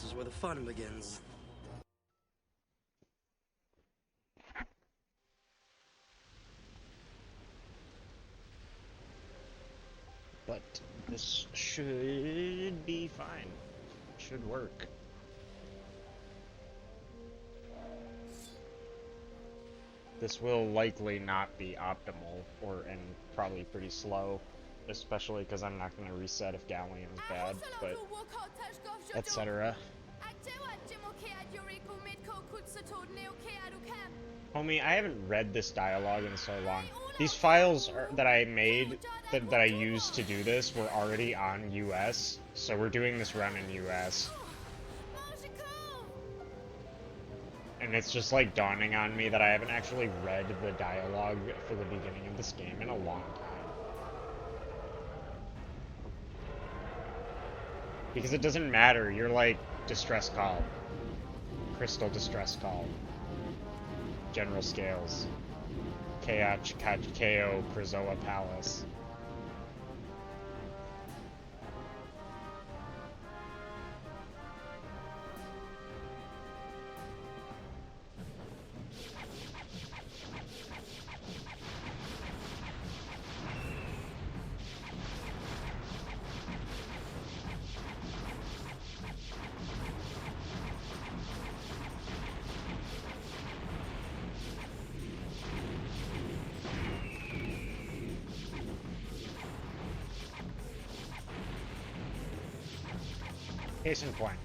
This is where the fun begins. But this should be fine. Should work. This will likely not be optimal, and probably pretty slow, especially because I'm not going to reset if Galleon is bad, but etc. Homie, I haven't read this dialogue in so long. These files that I made, that I used to do this, were already on US, so we're doing this run in US. And it's just like dawning on me that I haven't actually read the dialogue for the beginning of this game in a long time. Because it doesn't matter, you're like, distress call. Crystal distress call. General Scales. KO Krizoa Palace. Case in point.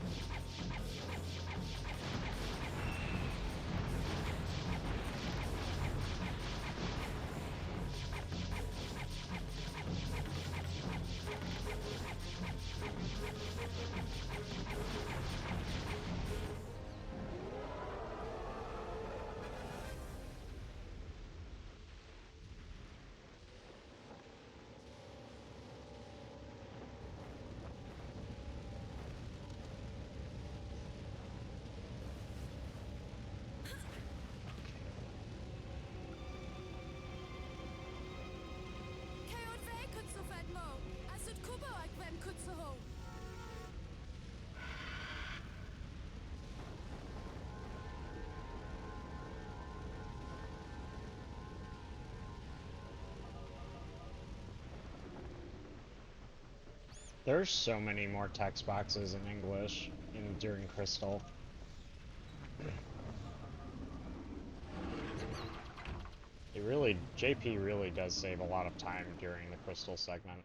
There's so many more text boxes in English during Crystal. JP really does save a lot of time during the Crystal segment.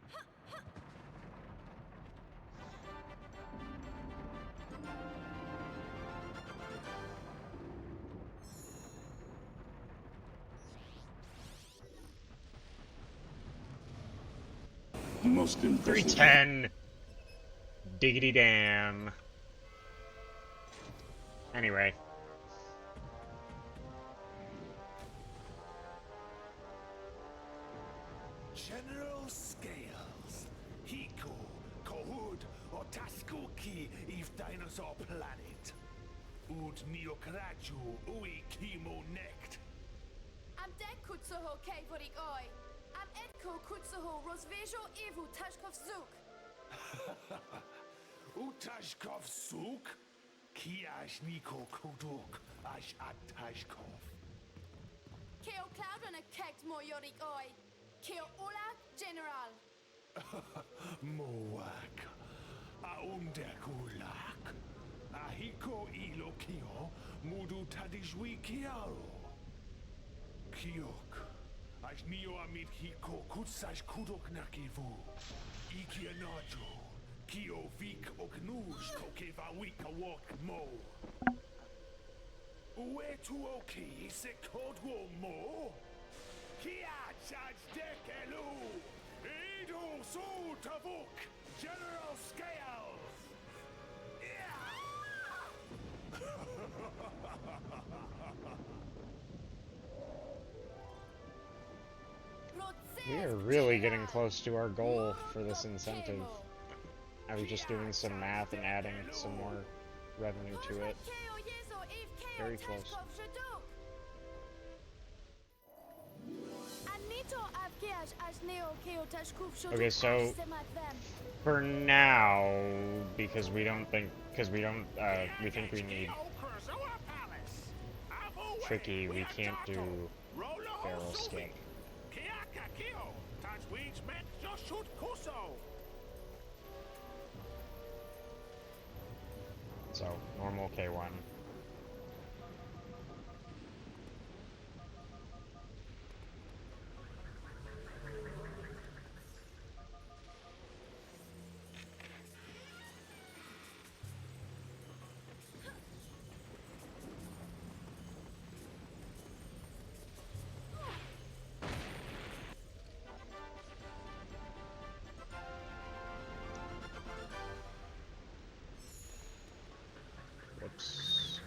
Most impressive. 310! Diggity damn. Anyway. General Scales. Hiko, Kohud, Otaskuki, Eve Dinosaur Planet. Ud Neokraju, Ui Kimo Nekt. Am dek kutsuho kejvorik oi. Am edko kutsuho rozvejo evu tashkov zuk. Utashkov Suk? Kiash Niko Kuduk, Ash Atashkov. Keo cloudrunner kekt mo yorik oi. Keo Ola General. Moak. Aundekulak. Ahiko Ilokio, Mudu Tadijwi Kiaro. Kiok. Ash Nio Amit Hiko Kutsash Kudok Nakivu. Ikianajo. Kio Vik Oknush Kokeva Wika Walk Mo. Uetu Oki Sekodwo Mo. Kia Charge Dekelu. Edu Su Tavuk. General Scales. We are really getting close to our goal for this incentive. I was just doing some math and adding some more revenue to it. Very close. Anito Avkia Okay, so for now, because we think we need tricky, we can't do barrel skip. So, normal K1. Whoops.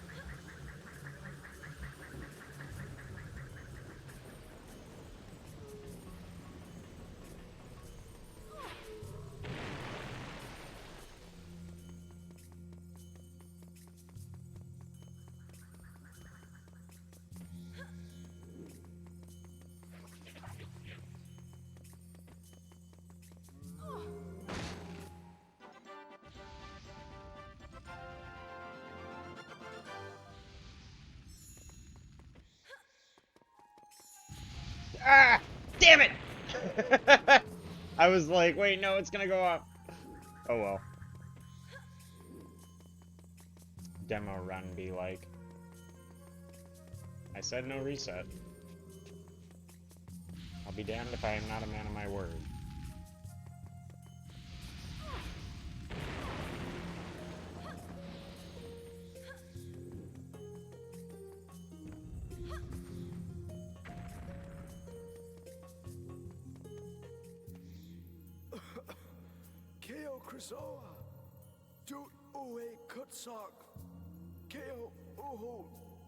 Ah! Damn it! I was like, wait, no, it's gonna go up. Oh well. Demo run be like. I said no reset. I'll be damned if I am not a man of my word. Keo Krisoa, Dude Uwe Kutsak, Keo Uhu,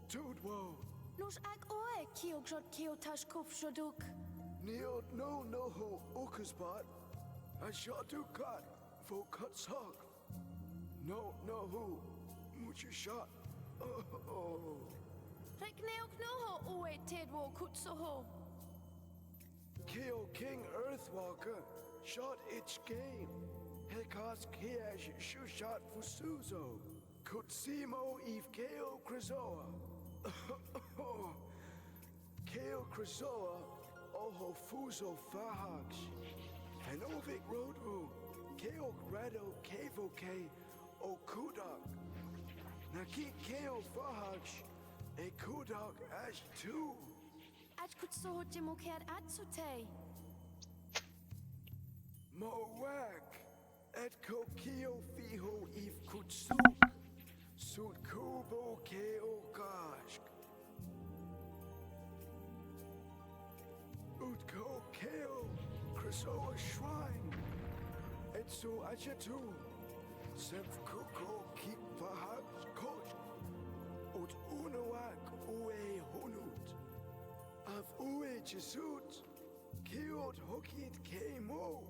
Dude Wo, Nos ag oe kio grot kio tash kuf shoduk. Neo no Noho Ukasbat, Ashatu Kat, Vo Kutsak, No Nohu, Mucha Shot, oh. Rek neok noho oe tedwo kutsoho. Keo King Earthwalker, shot its game. Hekas Kiash Shushat Fusuzo, Kutsimo Eve Keo Krizoa. Keo Krizoa, Oho Fuso Fahax, and Ovik Roadru, Keo Grado Kevo K, Okudak. Naki Keo Fahax, a Kudak Ash 2. At kutsoho jimokad atsute. Moak, et Kokio Fiho Eve Kutsuk, Sud Kubo Keo Gashk. Utko Keo, Krisoa Shrine, et so Achatu, Semf Kuko Keep Pahak Koch, Ut Unoak Ue Hunut, Av Ue Jesut, Kiot Hokit Kemo.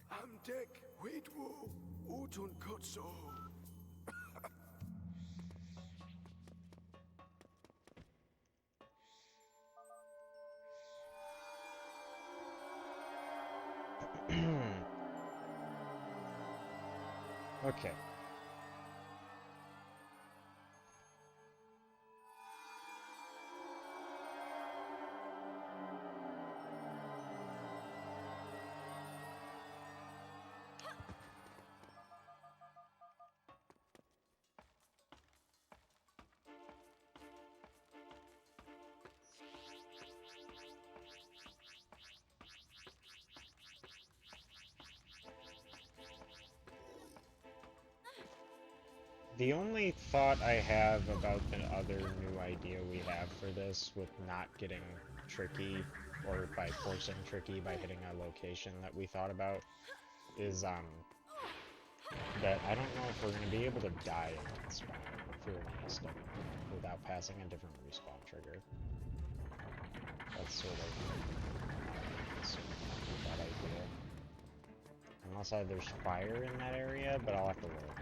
Amdek Widwu Utun Kotso. Okay. The only thought I have about the other new idea we have for this, with not getting tricky, or by forcing tricky by hitting a location that we thought about, is, that I don't know if we're going to be able to die in that spot, if we're realistic, without passing a different respawn trigger. That's sort of that idea. Unless there's fire in that area, but I'll have to look.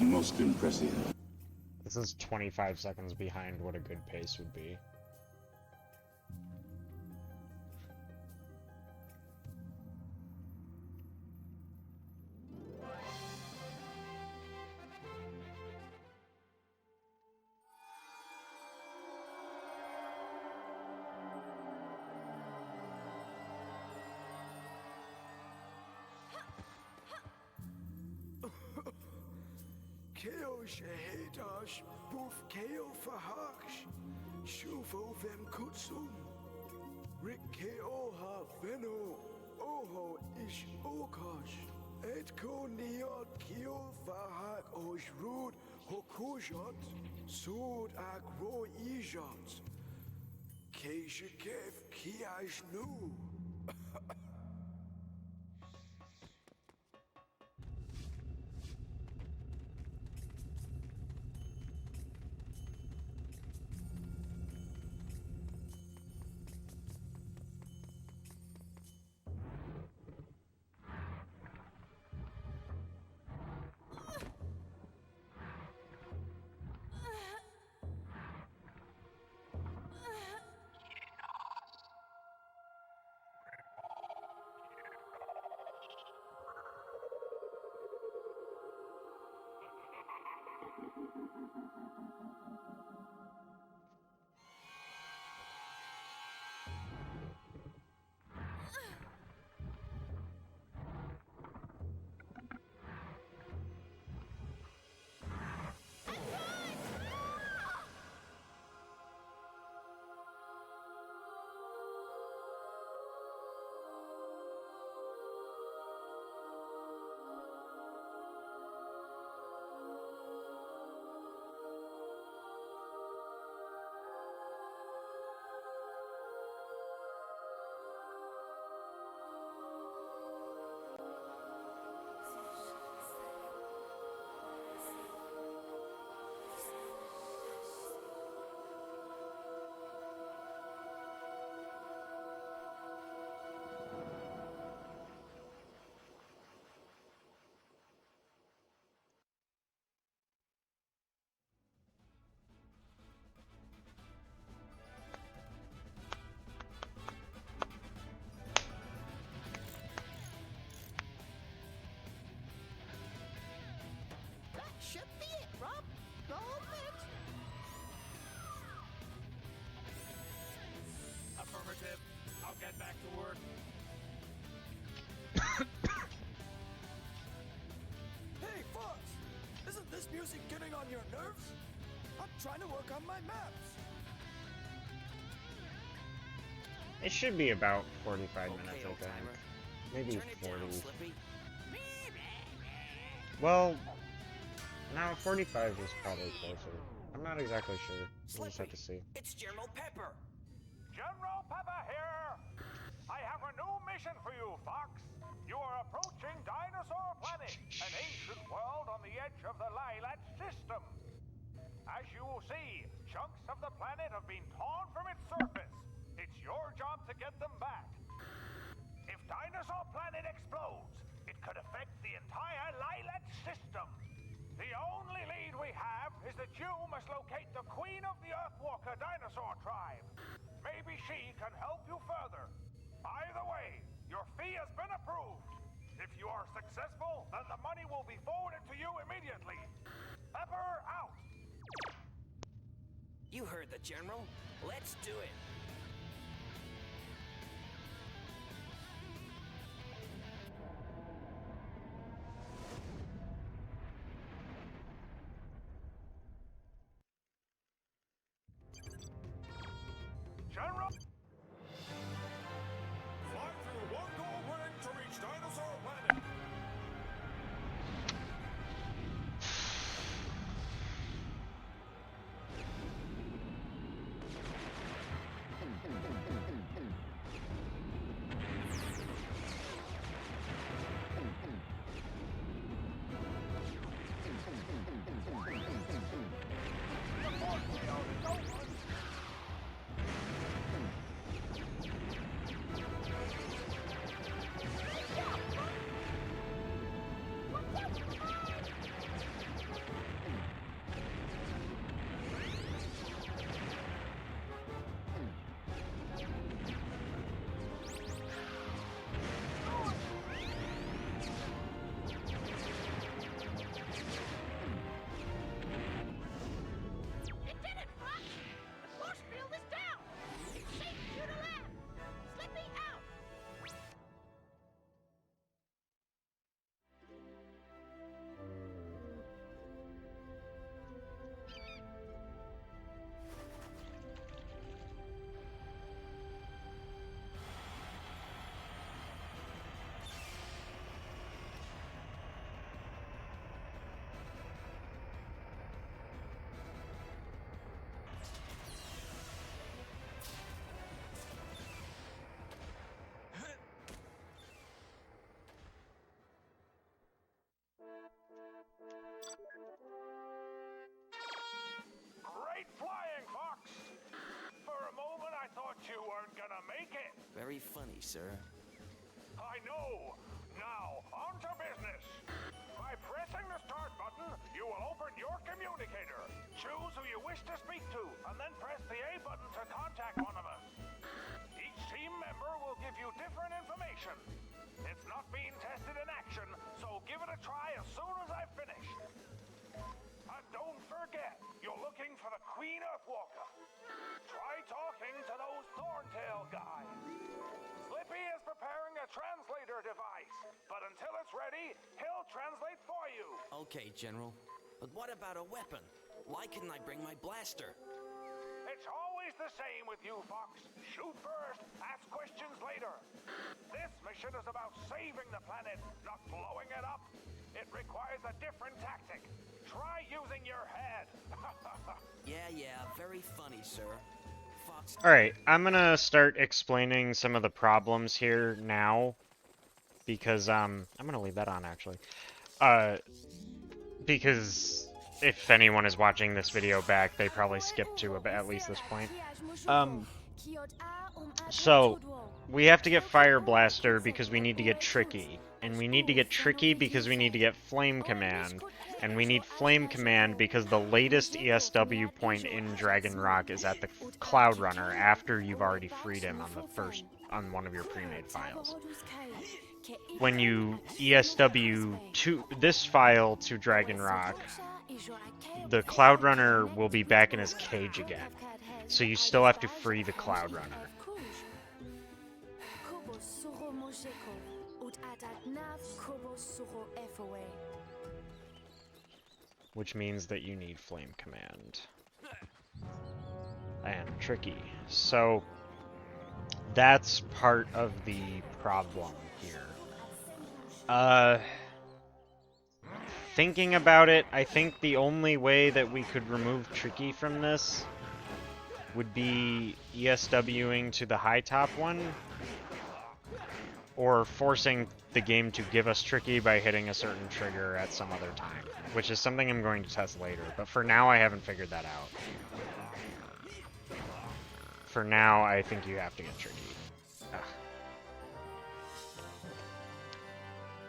Most impressive. This is 25 seconds behind what a good pace would be. Keo Shahedash, Boof Keo Fahaksh, Shufo Vem Kutsum, Rick Keo Ha Veno, Oho Ish Okash, Edko Niot Keo Fahak Osh Rud Hokujot, Sud Ak Ro Ijot, Keishakev Kiash Nu. Should be it, Rob. Go it. Affirmative. I'll get back to work. Hey, Fox! Isn't this music getting on your nerves? I'm trying to work on my maps. It should be about 45 minutes, I old think. timer. Maybe Turn it 40. down, Slippy. Well, no, 45 is probably closer. I'm not exactly sure. We'll just have to see. It's General Pepper. General Pepper here! I have a new mission for you, Fox. You are approaching Dinosaur Planet, an ancient world on the edge of the Lilat system. As you will see, chunks of the planet have been torn from its surface. It's your job to get them back. If Dinosaur Planet explodes, it could affect the entire Lilat system. The only lead we have is that you must locate the Queen of the Earthwalker dinosaur tribe. Maybe she can help you further. Either way, your fee has been approved. If you are successful, then the money will be forwarded to you immediately. Pepper out! You heard the General. Let's do it. General! Fly through one gold ring to reach Dinosaur Planet. you weren't gonna make it. Very funny, sir. I know. Now, on to business. By pressing the start button, you will open your communicator. Choose who you wish to speak to, and then press the A button to contact one of us. Each team member will give you different information. It's not being tested in action, so give it a try as soon as I've finished. And don't forget, you're looking for the Queen Earthwalker. Try talking to those Thorntail guys. Slippy is preparing a translator device, but until it's ready, he'll translate for you. Okay, General. But what about a weapon? Why couldn't I bring my blaster? It's always the same with you, Fox. Shoot first, ask questions later. This mission is about saving the planet, not blowing it up. It requires a different tactic. Try using your head. Yeah, very funny, sir. Fox. Alright, I'm gonna start explaining some of the problems here now. Because, I'm gonna leave that on, actually. Because if anyone is watching this video back, they probably skipped to at least this point. So, we have to get Fire Blaster because we need to get Tricky. And we need to get Tricky because we need to get Flame Command. And we need Flame Command because the latest ESW point in Dragon Rock is at the Cloud Runner after you've already freed him on one of your pre-made files. When you ESW this file to Dragon Rock, the Cloud Runner will be back in his cage again. So you still have to free the Cloud Runner. Which means that you need Flame Command. And Tricky. So that's part of the problem here. Thinking about it, I think the only way that we could remove Tricky from this would be ESWing to the high top one, or forcing the game to give us Tricky by hitting a certain trigger at some other time, which is something I'm going to test later, but for now I haven't figured that out. For now, I think you have to get Tricky. Ugh.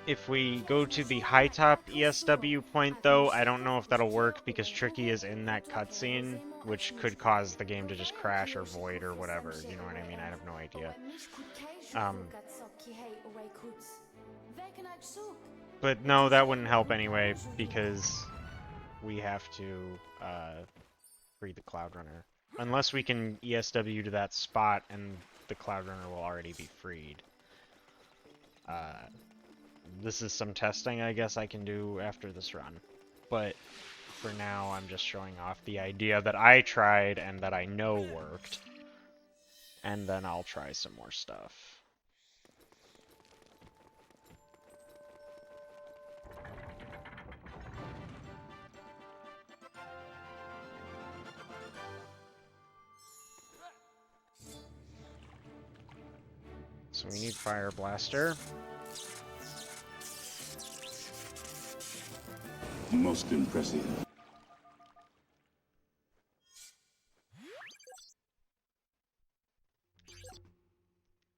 If we go to the high top ESW point, though, I don't know if that'll work because Tricky is in that cutscene, which could cause the game to just crash or void or whatever. You know what I mean? I have no idea. But no, that wouldn't help anyway because we have to free the Cloud Runner. Unless we can ESW to that spot and the Cloud Runner will already be freed. This is some testing I guess I can do after this run. But for now, I'm just showing off the idea that I tried and that I know worked. And then I'll try some more stuff. So we need Fire Blaster. Most impressive.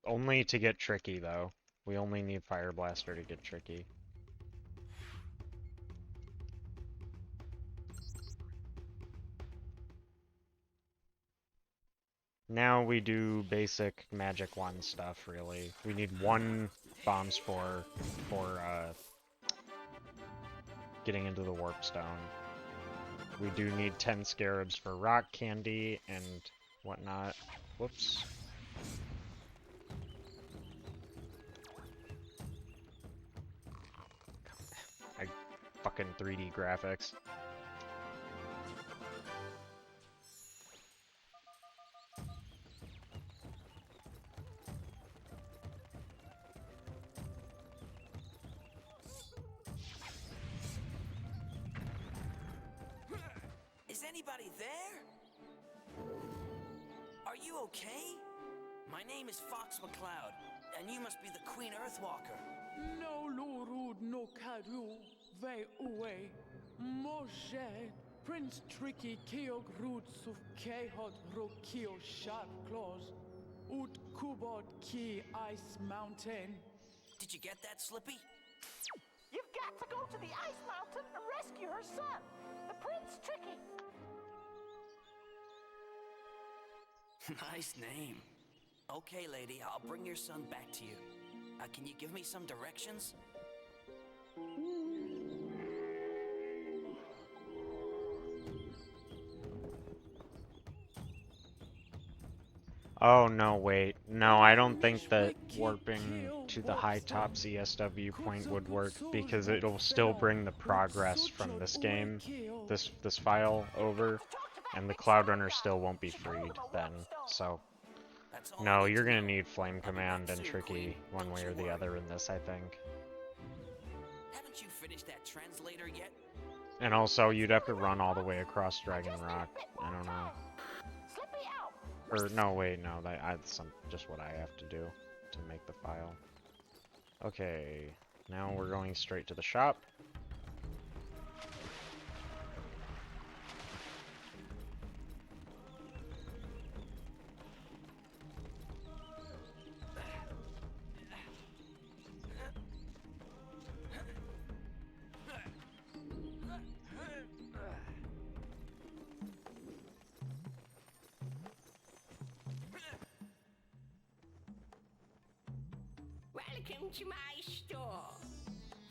Only to get Tricky, though. We only need Fire Blaster to get Tricky. Now we do basic Magic 1 stuff, really. We need 1 Bomb Spore for getting into the Warp Stone. We do need 10 Scarabs for Rock Candy and whatnot. Whoops. I fucking 3D graphics. Anybody there? Are you okay? My name is Fox McCloud, and you must be the Queen Earthwalker. No lurud no kadu, ve uwe, moje, Prince Tricky Keog Roots of Kehot Rokio Sharp Claws. ut kubod ki ice mountain. Did you get that, Slippy? You've got to go to the ice mountain and rescue her son, the Prince Tricky. Nice name. Okay, lady, I'll bring your son back to you. Can you give me some directions? Oh, no, wait. No, I don't think that warping to the high top CSW point would work, because it'll still bring the progress from this game, this file, over, and the Cloud Runner still won't be freed then, so... No, you're gonna need Flame Command and Tricky one way or the other in this, I think. Haven't you finished that translator yet? And also, you'd have to run all the way across Dragon Rock. I don't know. Or, no, wait, no, that's just what I have to do to make the file. Okay, now we're going straight to the shop. Welcome to my store.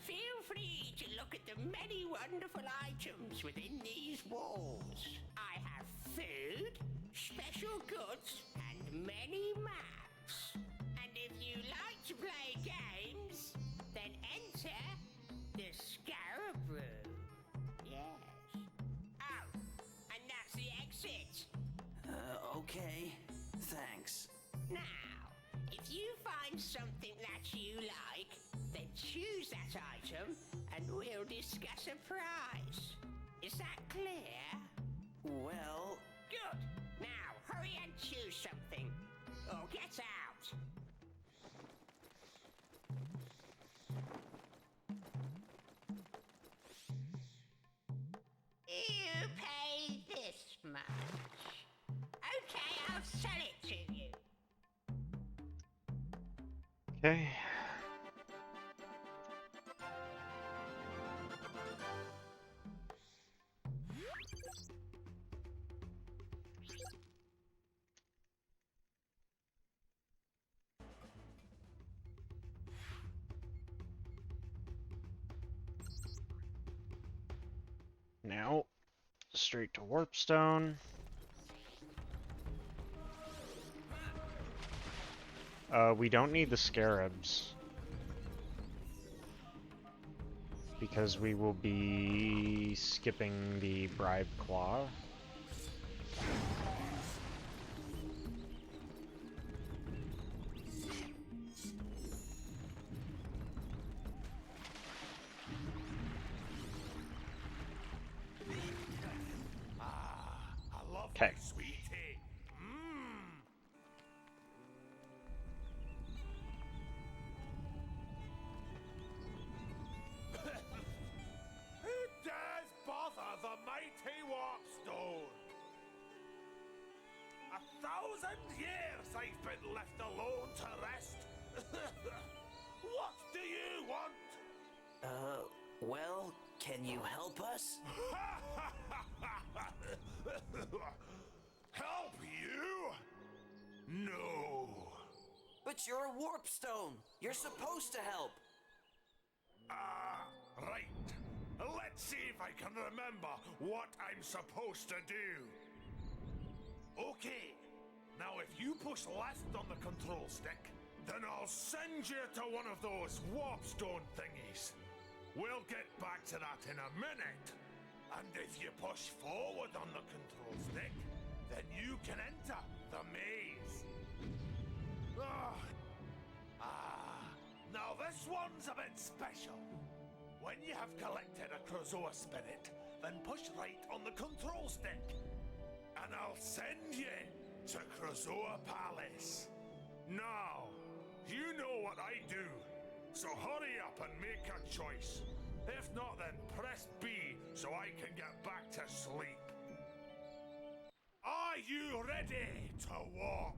Feel free to look at the many wonderful items within these walls. I have food, special goods, and many maps. And if you like to play games, then enter the Scarab Room. Yes. Oh, and that's the exit. Okay. Thanks. Now, if you find something that you like, then choose that item and we'll discuss a price. Is that clear? Well... Good. Now, hurry and choose something. Or get out. You pay this much. Okay, I'll sell it to you. Okay. Now, straight to Warpstone. We don't need the Scarabs, because we will be skipping the Bribe Claw. Okay. Sweetie. Who dares bother the mighty Warpstone? 1,000 years I've been left alone to rest. What do you want? Well, can you help us? Help you? No. But you're a Warpstone. You're supposed to help. Right. Let's see if I can remember what I'm supposed to do. Okay. Now, if you push left on the control stick, then I'll send you to one of those Warpstone thingies. We'll get back to that in a minute. And if you push forward on the control stick, then you can enter the maze. Now this one's a bit special. When you have collected a Krazoa spirit, then push right on the control stick. And I'll send you to Krazoa Palace. Now, you know what I do, so hurry up and make a choice. If not, then press B so I can get back to sleep. Are you ready to warp?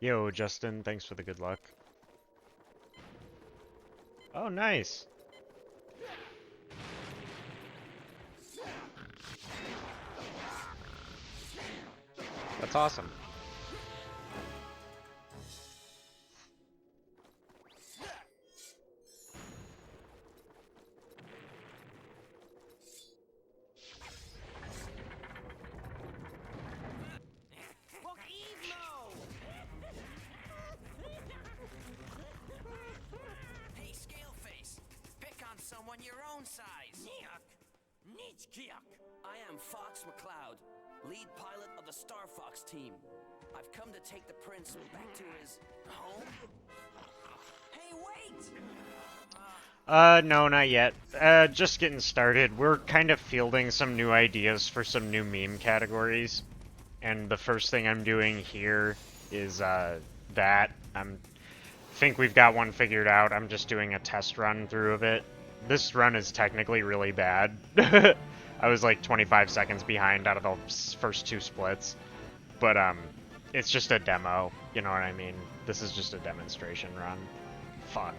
Yo, Justin, thanks for the good luck. Oh, nice. That's awesome. Hey, Scaleface, pick on someone your own size. I am Fox McCloud, lead pilot of the Star Fox team. I've come to take the prince back to his home. Hey, wait! No, not yet. Just getting started. We're kind of fielding some new ideas for some new meme categories. And the first thing I'm doing here is, that. Think we've got one figured out. I'm just doing a test run through of it. This run is technically really bad. I was like 25 seconds behind out of the first 2 splits. But, it's just a demo, you know what I mean? This is just a demonstration run. Fuck.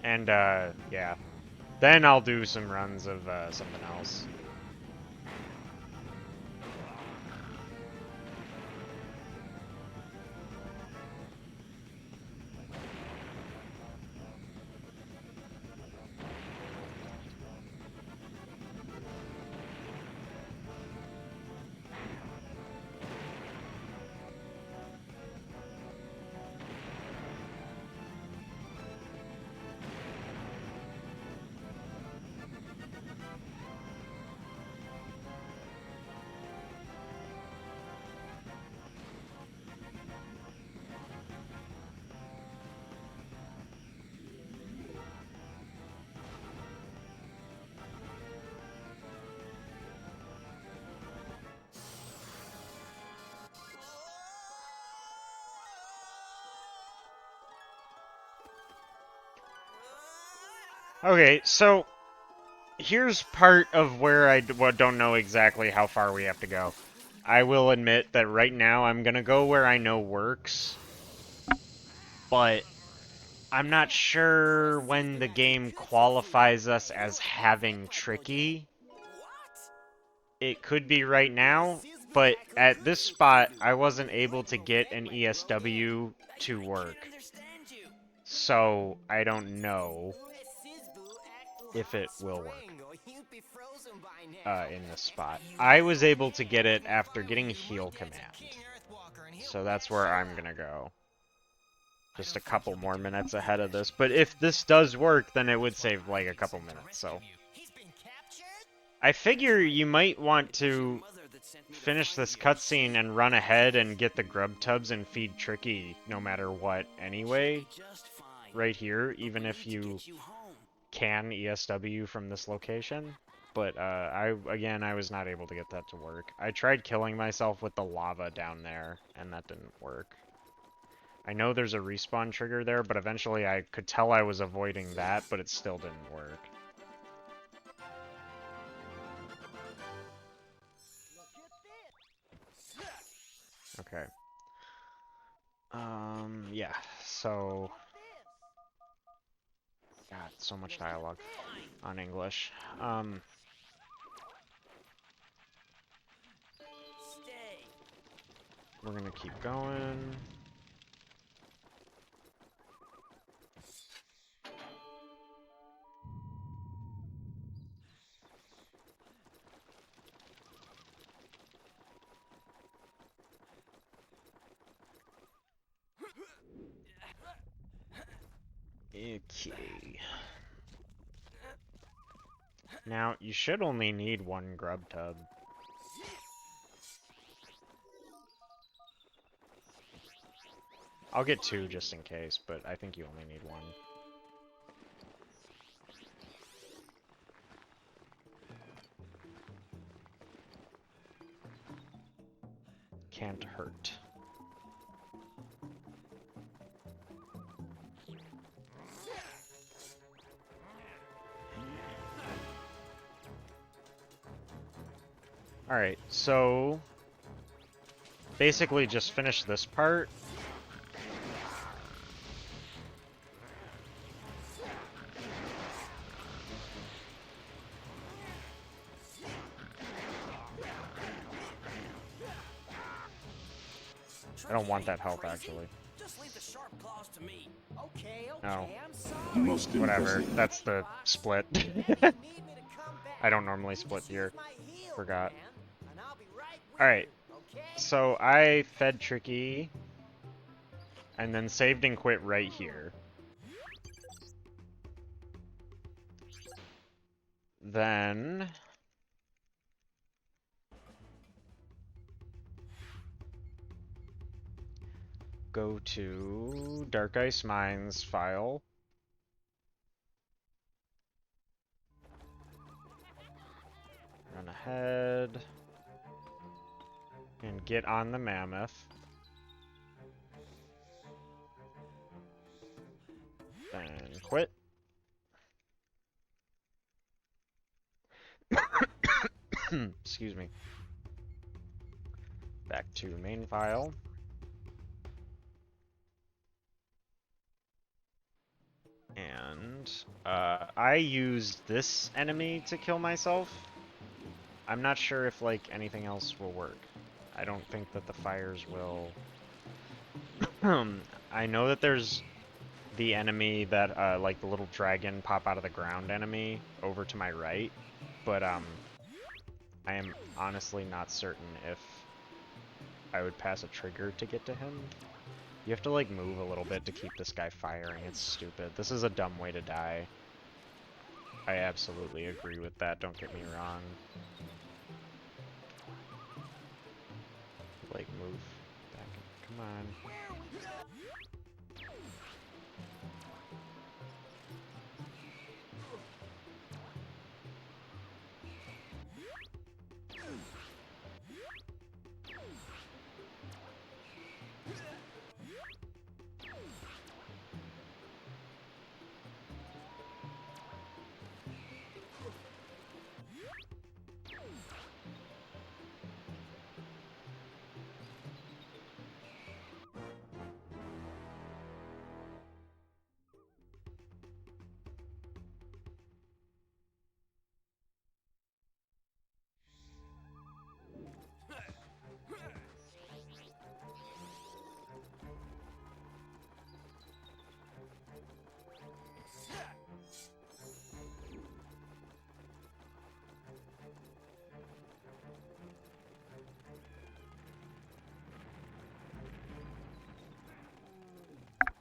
And, yeah. Then I'll do some runs of, something else. Okay, so here's part of where I don't know exactly how far we have to go. I will admit that right now I'm gonna go where I know works, but I'm not sure when the game qualifies us as having tricky. It could be right now, but at this spot I wasn't able to get an ESW to work. So I don't know if it will work in this spot. I was able to get it after getting heal command. So that's where I'm gonna go. Just a couple more minutes ahead of this. But if this does work, then it would save like a couple minutes, so. I figure you might want to finish this cutscene and run ahead and get the grub tubs and feed Tricky no matter what anyway. Right here, even if you can ESW from this location. But I was not able to get that to work. I tried killing myself with the lava down there, and that didn't work. I know there's a respawn trigger there, but eventually I could tell I was avoiding that, but it still didn't work. Okay. Yeah, so... God, so much dialogue on English. We're gonna keep going. Okay. Now, you should only need 1 grub tub. I'll get 2 just in case, but I think you only need 1. Can't hurt. Alright, so... basically just finish this part. I don't want that health, actually. Just leave the sharp claws to me. Okay, No. I'm sorry. Most Whatever. impressive. That's the split. If you need me to come back, I don't normally you split just here. use my heal Forgot. command, and I'll be right with Alright. you, okay? So I fed Tricky and then saved and quit right here. Then go to Dark Ice Mines file. Run ahead and get on the mammoth. Then quit. Excuse me. Back to main file. And I used this enemy to kill myself. I'm not sure if like anything else will work. I don't think that the fires will. I know that there's the enemy that like the little dragon pop out of the ground enemy over to my right, but I am honestly not certain if I would pass a trigger to get to him. You have to like move a little bit to keep this guy firing. It's stupid. This is a dumb way to die. I absolutely agree with that, don't get me wrong. Like, move back. Come on.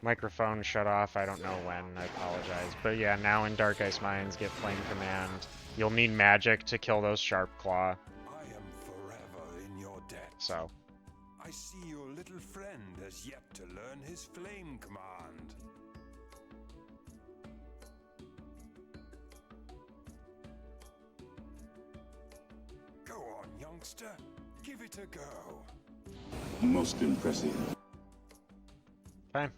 Microphone shut off, I don't know when, I apologize. But yeah, now in Dark Ice Mines, get Flame Command. You'll need magic to kill those Sharp Claw. I am forever in your debt. So. I see your little friend has yet to learn his flame command. Go on, youngster. Give it a go. Most impressive. Fine.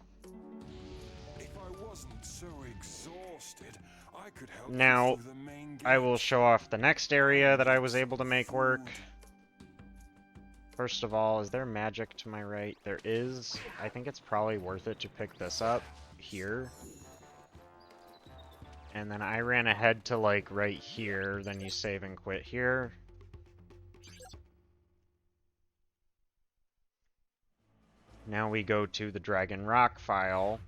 If I wasn't so exhausted, I could help Now, you through the main gate. I will show off the next area that I was able to make work. First of all, is there magic to my right? There is. I think it's probably worth it to pick this up here. And then I ran ahead to like right here, then you save and quit here. Now we go to the Dragon Rock file.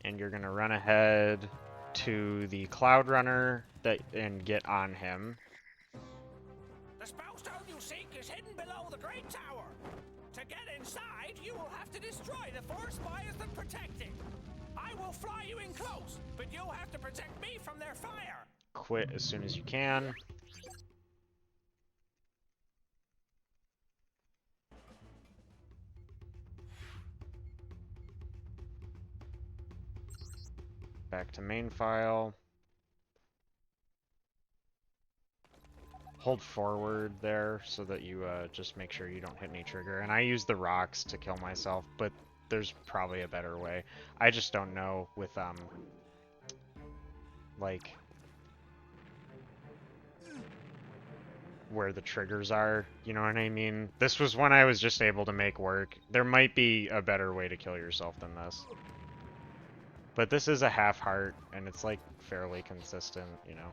And you're gonna run ahead to the Cloud Runner and get on him. The Spellstone you seek is hidden below the Great Tower. To get inside, you will have to destroy the four spires that protect it. I will fly you in close, but you'll have to protect me from their fire. Quit as soon as you can. Back to main file. Hold forward there so that you just make sure you don't hit any trigger. And I use the rocks to kill myself, but there's probably a better way. I just don't know with, like, where the triggers are, you know what I mean? This was one I was just able to make work. There might be a better way to kill yourself than this. But this is a half heart, and it's, like, fairly consistent, you know?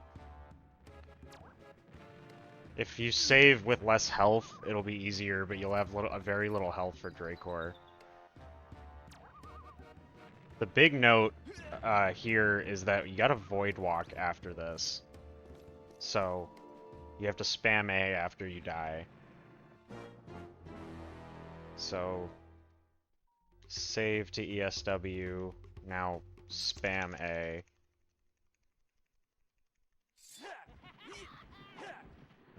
If you save with less health, it'll be easier, but you'll have a very little health for Dracor. The big note here is that you gotta Void Walk after this. So, you have to spam A after you die. So, save to ESW, now spam A.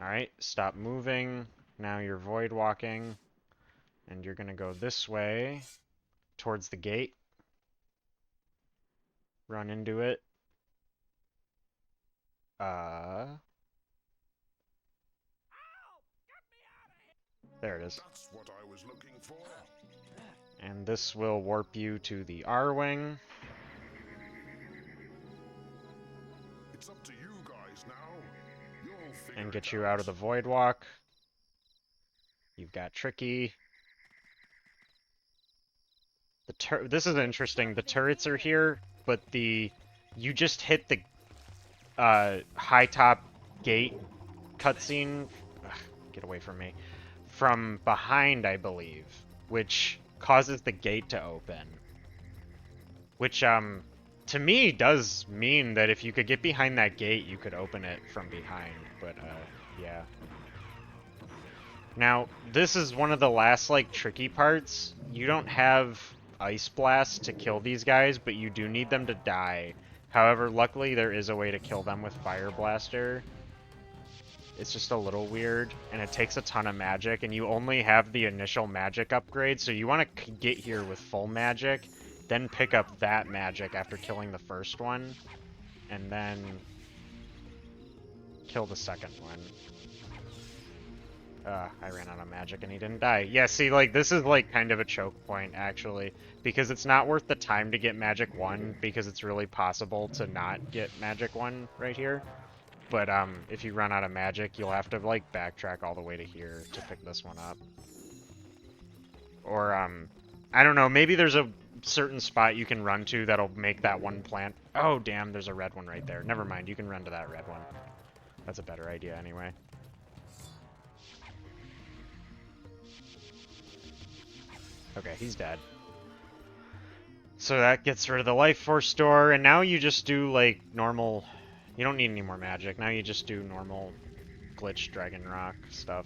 Alright, stop moving. Now you're Void Walking. And you're gonna go this way, towards the gate. Run into it. There it is. That's what I was looking for. And this will warp you to the R-Wing. It's up to you guys now. You'll figure And get it you out of the Void Walk. You've got Tricky. This is interesting. The turrets are here, but you just hit the high top gate cutscene. Get away from me. From behind, I believe, which causes the gate to open. Which, to me, does mean that if you could get behind that gate, you could open it from behind, but, yeah. Now, this is one of the last, like, tricky parts. You don't have Ice Blast to kill these guys, but you do need them to die. However, luckily, there is a way to kill them with Fire Blaster. It's just a little weird, and it takes a ton of magic, and you only have the initial magic upgrade, so you want to get here with full magic, then pick up that magic after killing the first one, and then kill the second one. I ran out of magic and he didn't die. Yeah, see, like, this is, like, kind of a choke point, actually, because it's not worth the time to get Magic 1, because it's really possible to not get Magic 1 right here. But, if you run out of magic, you'll have to, like, backtrack all the way to here to pick this one up. Or, I don't know, maybe there's a certain spot you can run to that'll make that one plant... Oh, damn, there's a red one right there. Never mind, you can run to that red one. That's a better idea, anyway. Okay, he's dead. So that gets rid of the life force store, and now you just do, like, normal... You don't need any more magic. Now you just do normal glitch dragon rock stuff.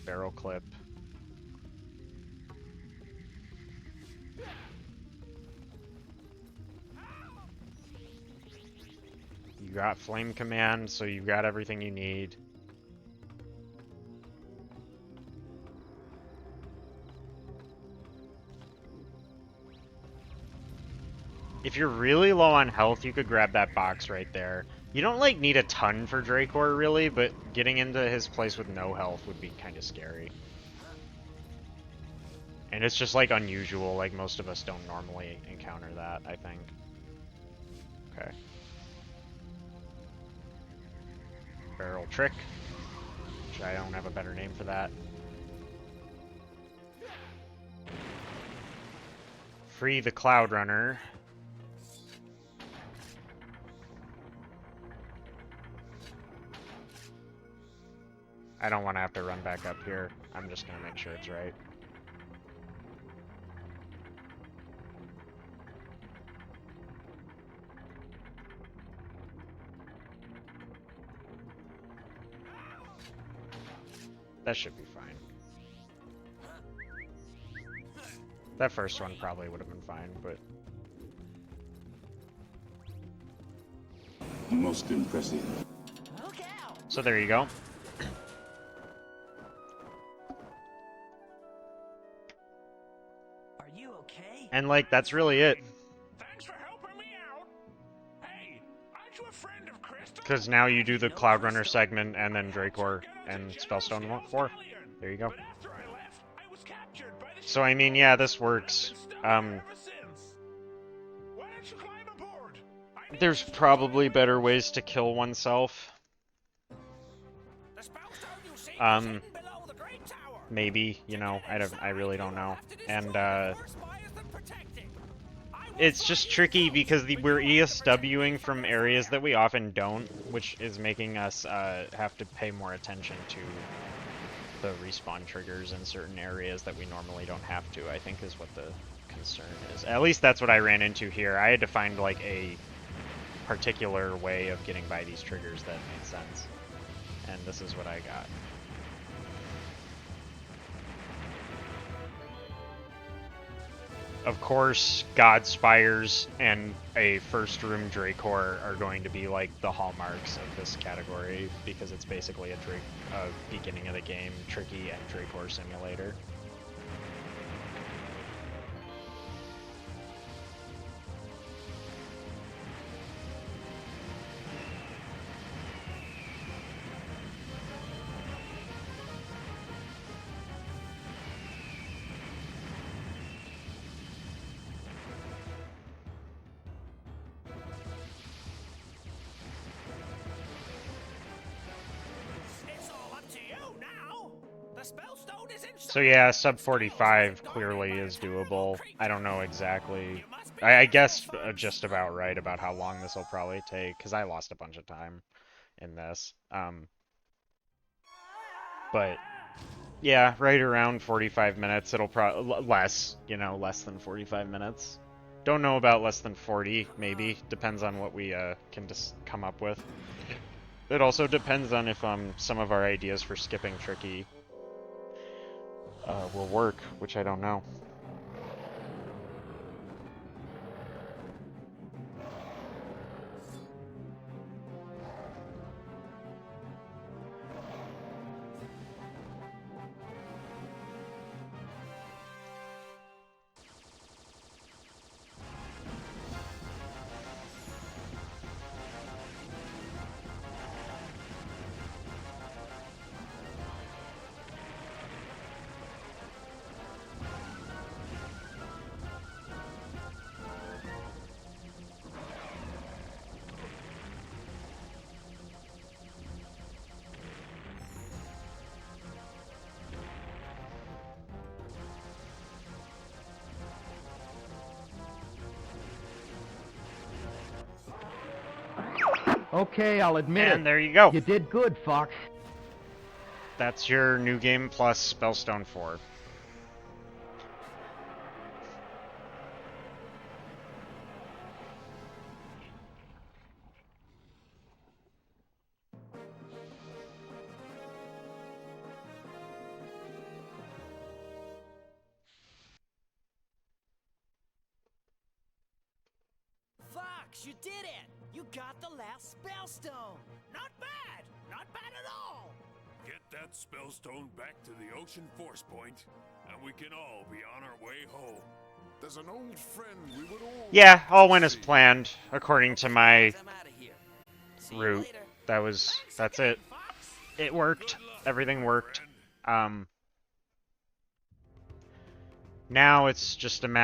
Barrel clip. You got flame command, so you've got everything you need. If you're really low on health, you could grab that box right there. You don't, like, need a ton for Dracor, really, but getting into his place with no health would be kind of scary. And it's just, like, unusual. Like, most of us don't normally encounter that, I think. Okay. Barrel trick. Which I don't have a better name for that. Free the Cloud Runner. I don't want to have to run back up here. I'm just going to make sure it's right. That should be fine. That first one probably would have been fine, but... Most impressive. So there you go. And, like, that's really it. Thanks for helping me out. Hey, aren't you a friend of Crystal? Because now you do the Cloud Runner segment and then Dracor and Spellstone 4. There you go. So, I mean, yeah, this works. Ever since. Why don't you climb aboard? There's probably better ways to kill oneself. The Spellstone you seek is Um, hidden below the Great Tower. maybe, you know, I really don't know. And, More spires than protected. it's just tricky because we're ESWing from areas that we often don't, which is making us have to pay more attention to the respawn triggers in certain areas that we normally don't have to, I think is what the concern is. At least that's what I ran into here. I had to find like a particular way of getting by these triggers that made sense. And this is what I got. Of course, God Spires and a first room Dracor are going to be like the hallmarks of this category because it's basically a beginning of the game tricky and Dracor simulator. It's all up to you now. The Spellstone is inside. So yeah, sub 45 clearly is doable. I don't know exactly. I guess just about right about how long this will probably take, because I lost a bunch of time in this. But yeah, right around 45 minutes. It'll probably less, you know, less than 45 minutes. Don't know about less than 40, maybe. Depends on what we can just come up with. It also depends on if some of our ideas for skipping tricky will work, which I don't know. Okay, I'll admit it. And there you go. You did good, Fox. That's your new game plus Spellstone 4. Fox, you did it! You got the last Spellstone! Not bad! Not bad at all! Get that Spellstone back to the Ocean Force Point, and we can all be on our way home. There's an old friend we would all... Yeah, all went as planned, according to my route. That's it. It worked. Everything worked. Now it's just a matter